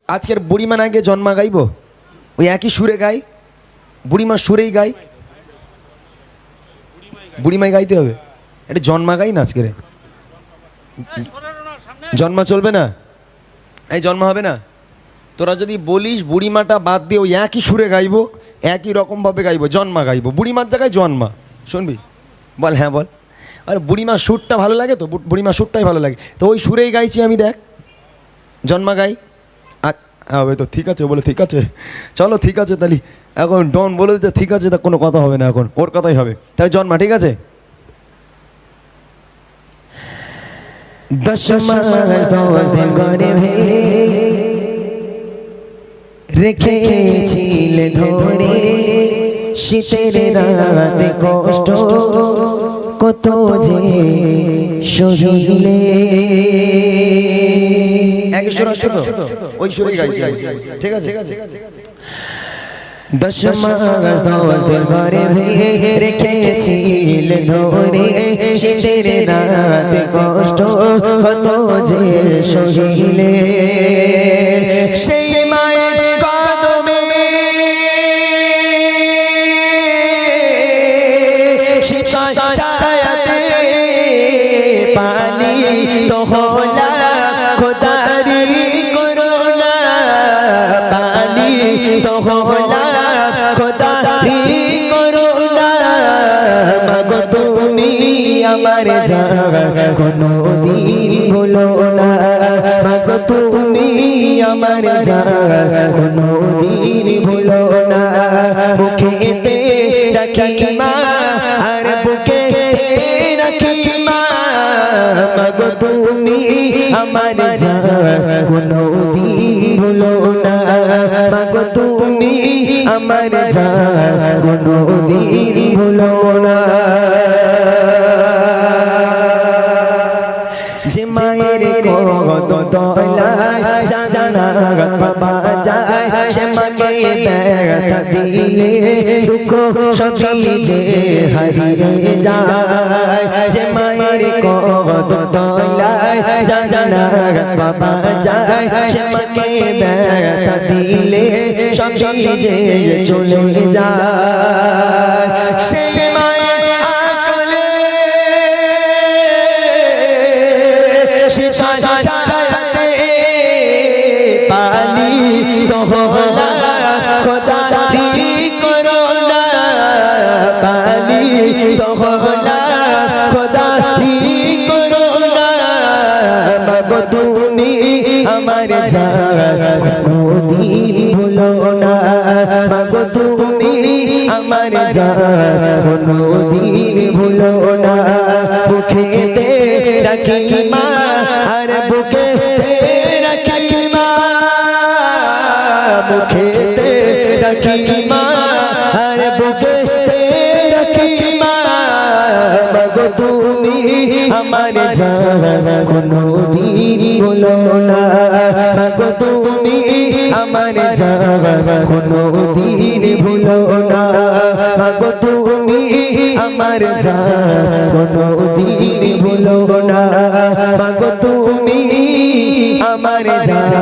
আজকের বুড়িমা নাকি জন্মা গাইব, ওই একই সুরে গাই, বুড়িমা সুরেই গাই, বুড়িমাই গাইতে হবে। এটা জন্মা গাই না আজকের, জন্মা চলবে না, এই জন্মা হবে না। তোরা যদি বলিস বুড়িমাটা বাদ দিয়ে ওই একই সুরে গাইবো, একই রকমভাবে গাইবো, জন্মা গাইবো, বুড়িমার জায়গায় জন্মা, শুনবি? বল হ্যাঁ বল। আর বুড়িমার সুরটা ভালো লাগে তো, বুড়িমার সুরটাই ভালো লাগে, তো ওই সুরেই গাইছি আমি, দেখ জন্মা গাই। হবে তো ঠিক আছে, বলে ঠিক আছে, চলো ঠিক আছে তাহলে। এখন ডন বলে দিতে ঠিক আছে, তা কোনো কথা হবে না, এখন ওর কথাই হবে, তাহলে জন্মা ঠিক আছে। 10 মাস 10 দিন করে রেখেছিলে ধরে, শীতের রাতে কষ্ট কত যে সহিলে। এক সুর আছে তো, ওই সুরে গাইছি, ঠিক আছে। 10 মাস 10 দিন ঘরে রেখেছিলে ধরে, শীতের রাতে কষ্ট কত যে সহিলে। সেই মায়ের কদমে শীতল ছায়াতে পানি তো হলা খোদারি করোনা, পানি তো হলা খোদারি করোনা। মাগো তুমি আমার জান কোনো দিন ভুলো না, মাগো তুমি আমার জান কোনো দিন ভুলো না। মুখেতে রাখি মা আর বুকেতে রাখি মা, মাগো তুমি আমার জান কোনো দিন ভুলো না, মাগো তুমি আমার জান কোনো দিন ভুলো না। যে মায়ের কদম তলায় জান্নাত পাওয়া যায়, সে মাকে ব্যথা দিলে দুঃখ সবই যে হারিয়ে যায়। যে মায়ের কদম তলায় জান্নাত পাওয়া যায়, সে মাকে ব্যথা দিলে সবই যে চলে যায়। সে মায়ের আঁচলে শীতল ছায়াতে পানি তো হলা খোদারি করোনা, পানি তো হলা খোদারি করোনা। মাগো তুমি আমার জান কোনো দিন ভুলো না, মাগো তুমি আমার জান কোনো দিন ভুলো না। মুখেতে রাখি মা আর বুকেতে রাখি মা, মুখেতে রাখি মা আর বুকেতে রাখি মা। মাগো তুমি আমার জান কোনো দিন ভুলো না, মাগো তুমি আমার জান কোনো দিন ভুলো না, মাগো তুমি আমার জান কোনো দিন ভুলো না, মাগো তুমি আমার জান